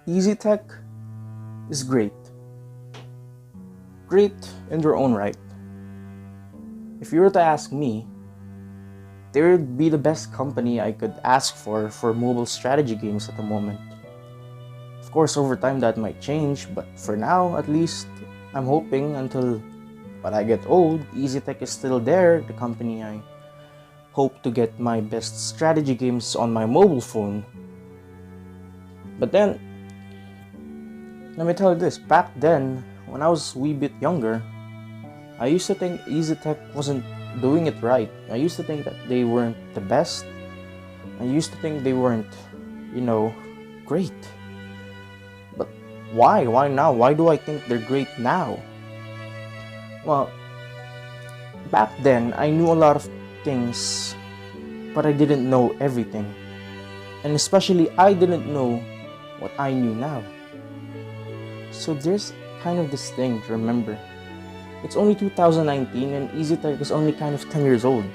Easytech is great. Great in their own right. If you were to ask me, they would be the best company I could ask for mobile strategy games at the moment. Of course, over time that might change, but for now, at least, I'm hoping until when I get old, Easytech is still there, the company I hope to get my best strategy games on my mobile phone. But then, let me tell you this, back then, when I was a wee bit younger, I used to think Easytech wasn't doing it right. I used to think that they weren't the best. I used to think they weren't, great. But why? Why now? Why do I think they're great now? Well, back then, I knew a lot of things, but I didn't know everything. And especially, I didn't know what I knew now. So there's kind of this thing to remember. It's only 2019 and Easytech is only kind of 10 years old.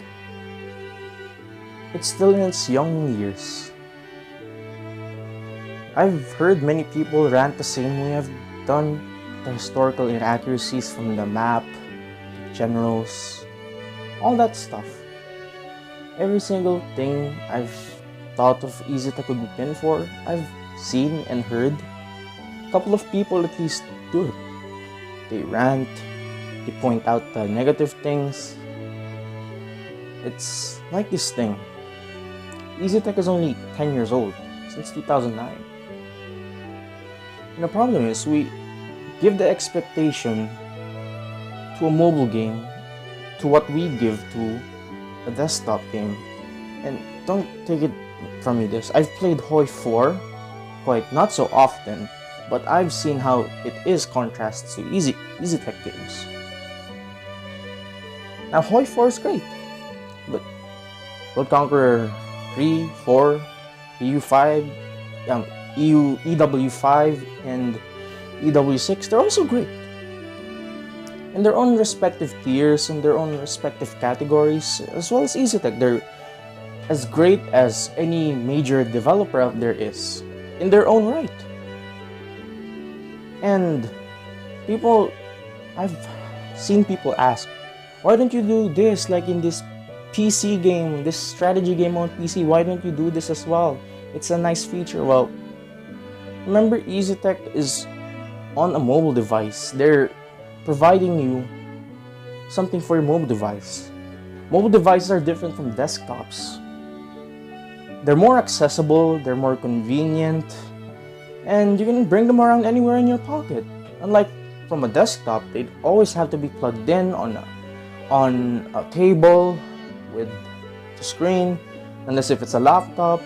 It's still in its young years. I've heard many people rant the same way I've done. The historical inaccuracies from the map, the generals, all that stuff. Every single thing I've thought of Easytech would be pin for, I've seen and heard. A couple of people at least do it. They rant, they point out the negative things. It's like this thing. Easytech is only 10 years old, since 2009. And the problem is, we give the expectation to a mobile game to what we give to a desktop game. And don't take it from me this, I've played Hoi 4 quite not so often, but I've seen how it is contrasts to Easytech games. Now Hoi 4 is great, but World Conqueror 3, 4, EU5, EW5, and EW6, they're also great. In their own respective tiers, in their own respective categories, as well as Easytech, they're as great as any major developer out there is, in their own right. And I've seen people ask, why don't you do this like in this PC game, this strategy game on PC, why don't you do this as well? It's a nice feature. Well, remember Easytech is on a mobile device. They're providing you something for your mobile device. Mobile devices are different from desktops. They're more accessible, they're more convenient, and you can bring them around anywhere in your pocket. Unlike from a desktop, they'd always have to be plugged in on a table with the screen, unless if it's a laptop.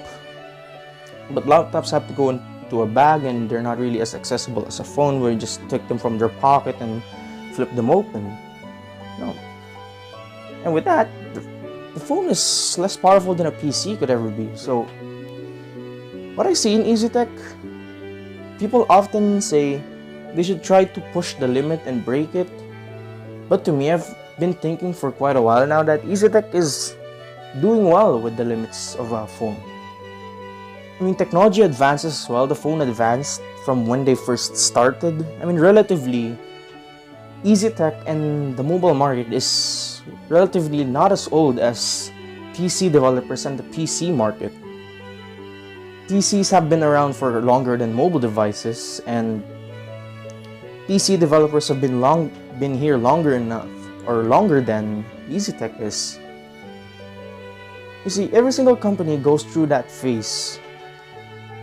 But laptops have to go into a bag and they're not really as accessible as a phone where you just take them from their pocket and flip them open. No. And with that, the phone is less powerful than a PC could ever be. So, what I see in Easytech, people often say they should try to push the limit and break it. But to me, I've been thinking for quite a while now that Easytech is doing well with the limits of a phone. I mean, technology advances as well. The phone advanced from when they first started. I mean, relatively, Easytech and the mobile market is relatively not as old as PC developers and the PC market. PCs have been around for longer than mobile devices, and PC developers have been here longer enough, or longer than Easytech is. You see, every single company goes through that phase.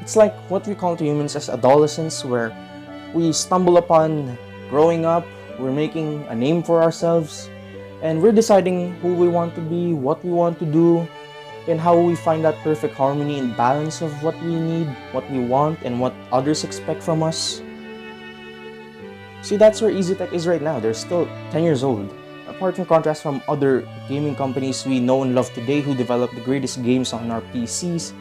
It's like what we call to humans as adolescence, where we stumble upon growing up, we're making a name for ourselves, and we're deciding who we want to be, what we want to do, and how we find that perfect harmony and balance of what we need, what we want, and what others expect from us. See, that's where Easytech is right now. They're still 10 years old. Apart from contrast from other gaming companies we know and love today who develop the greatest games on our PCs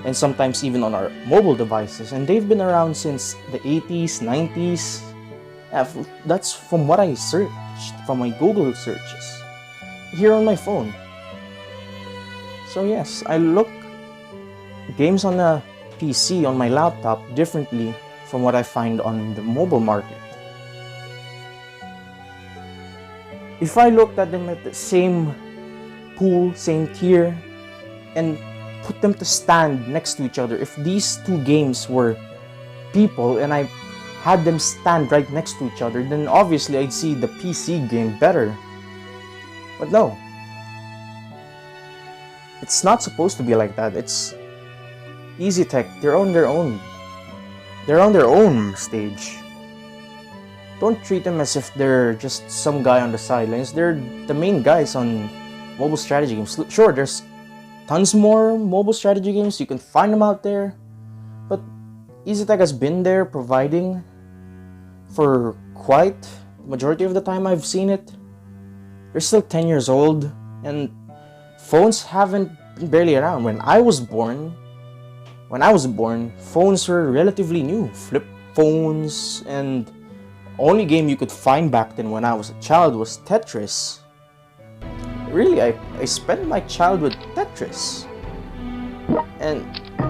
and sometimes even on our mobile devices. And they've been around since the 80s, 90s. That's from what I searched, from my Google searches, here on my phone. So yes, I look games on a PC, on my laptop, differently from what I find on the mobile market. If I looked at them at the same pool, same tier, and put them to stand next to each other, if these two games were people and I had them stand right next to each other, then obviously I'd see the PC game better. But no, it's not supposed to be like that. It's Easytech. They're on their own. They're on their own stage. Don't treat them as if they're just some guy on the sidelines. They're the main guys on mobile strategy games. Sure, there's tons more mobile strategy games. You can find them out there. But Easytech has been there providing for quite the majority of the time I've seen it. They're still 10 years old, and phones haven't been barely around. When I was born, phones were relatively new. Flip phones, and only game you could find back then when I was a child was Tetris. Really, I spent my childhood Tetris. And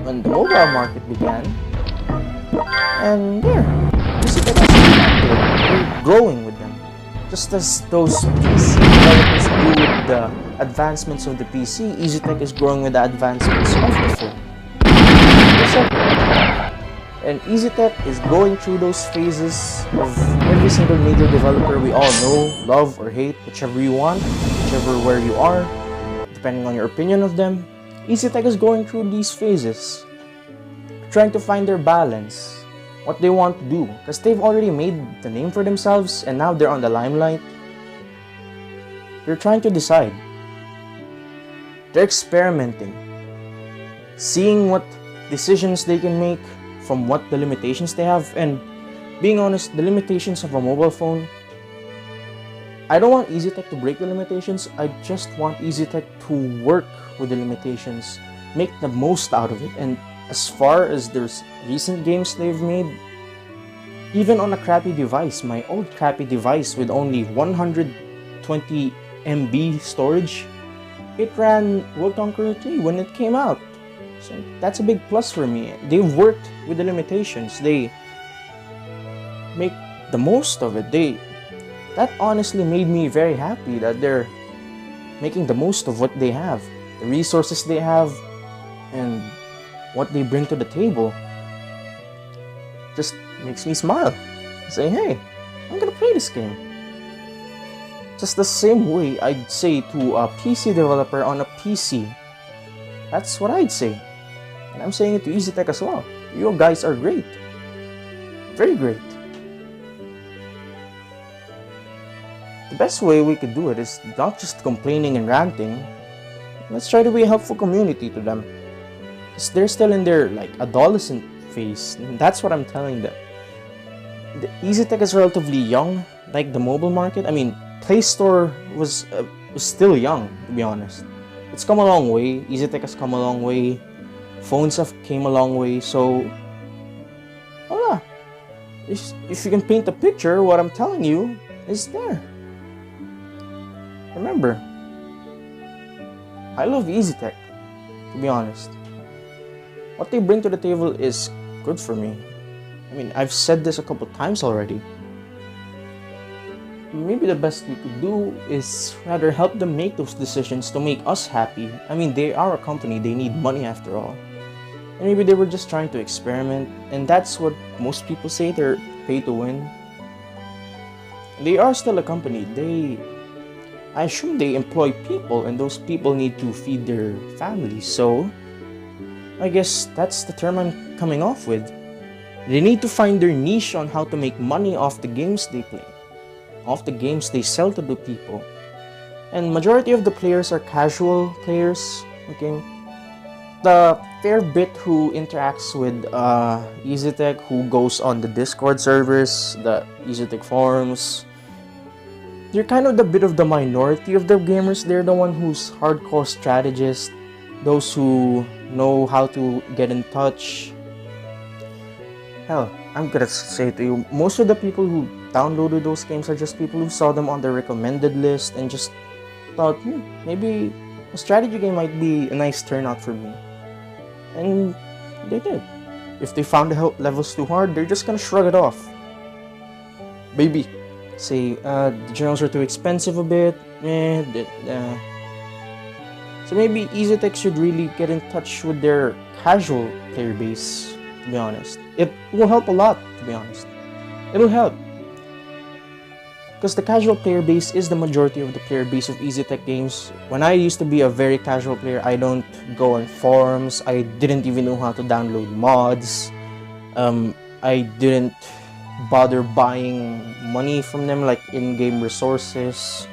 when the mobile market began, and we're growing with them. Just as those PC developers grew with the advancements of the PC, Easytech is growing with the advancements of the phone. And Easytech is going through those phases of every single major developer we all know, love or hate, whichever you want, whichever where you are, depending on your opinion of them. Easytech is going through these phases, trying to find their balance, what they want to do, because they've already made the name for themselves and now they're on the limelight. They're trying to decide. They're experimenting, seeing what decisions they can make from what the limitations they have. And being honest, the limitations of a mobile phone, I don't want Easytech to break the limitations. I just want Easytech to work with the limitations, make the most out of it. And as far as there's recent games they've made, even on a crappy device, my old crappy device with only 120 MB storage, it worked on Crew 3 when it came out. So that's a big plus for me. They've worked with the limitations. They make the most of it. That honestly made me very happy that they're making the most of what they have, the resources they have, and what they bring to the table. Just makes me smile. Say, hey, I'm gonna play this game. Just the same way I'd say to a PC developer on a PC. That's what I'd say. And I'm saying it to Easytech as well. You guys are great. Very great. The best way we could do it is not just complaining and ranting. Let's try to be a helpful community to them. Because they're still in their adolescent phase. And that's what I'm telling them. The Easytech is relatively young, like the mobile market. I mean, Play Store was still young, to be honest. It's come a long way. Easytech has come a long way. Phones have came a long way. So, voila. If you can paint a picture, what I'm telling you is there. Remember, I love Easytech, to be honest. What they bring to the table is good for me. I mean, I've said this a couple times already. Maybe the best we could do is rather help them make those decisions to make us happy. I mean, they are a company, they need money after all. And maybe they were just trying to experiment, and that's what most people say, they're pay to win. They are still a company. I assume they employ people, and those people need to feed their families. So, I guess that's the term I'm coming off with. They need to find their niche on how to make money off the games they play, off the games they sell to the people. And majority of the players are casual players, okay? The fair bit who interacts with Easytech, who goes on the Discord servers, the Easytech forums, they're kind of the bit of the minority of the gamers. They're the one who's hardcore strategist, those who know how to get in touch. Hell, I'm gonna say to you, most of the people who downloaded those games are just people who saw them on the recommended list and just thought, maybe a strategy game might be a nice turnout for me. And they did. If they found the levels too hard, they're just gonna shrug it off. Maybe say the journals are too expensive a bit. So maybe Easytech should really get in touch with their casual player base, to be honest. It will help a lot, to be honest. It'll help. Because the casual player base is the majority of the player base of Easytech games. When I used to be a very casual player, I don't go on forums. I didn't even know how to download mods. I didn't bother buying money from them, like in-game resources.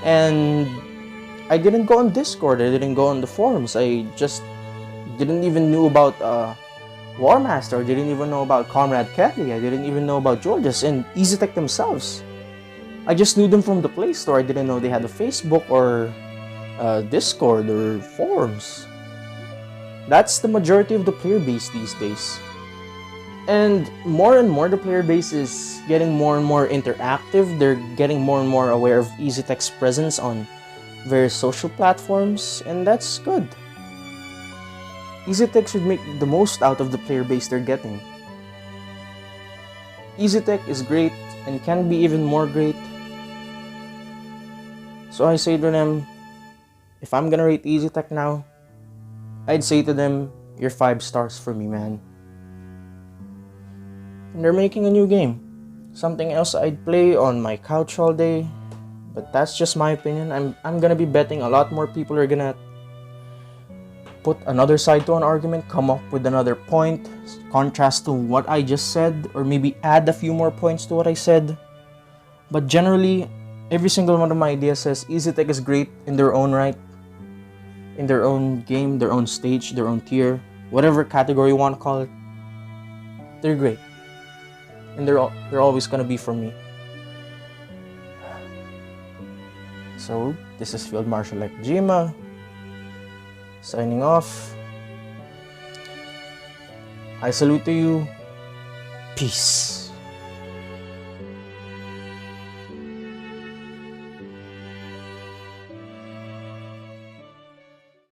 And I didn't go on Discord. I didn't go on the forums. I just didn't even know about War Master. I didn't even know about Comrade Kelly. I didn't even know about Georges and Easytech themselves. I just knew them from the Play Store. I didn't know they had a Facebook or Discord or forums. That's the majority of the player base these days. And more the player base is getting more and more interactive. They're getting more and more aware of Easytech's presence on various social platforms, and that's good. Easytech should make the most out of the player base they're getting. Easytech is great and can be even more great. So I say to them, if I'm gonna rate Easytech now, I'd say to them, you're 5 stars for me, man. And they're making a new game. Something else I'd play on my couch all day. But that's just my opinion. I'm gonna be betting a lot more people are gonna put another side to an argument, come up with another point, contrast to what I just said, or maybe add a few more points to what I said. But generally, every single one of my ideas says Easytech is great in their own right, in their own game, their own stage, their own tier, whatever category you want to call it. They're great. And they're always gonna be for me. So, this is Field Marshal like Jima, signing off. I salute to you. Peace.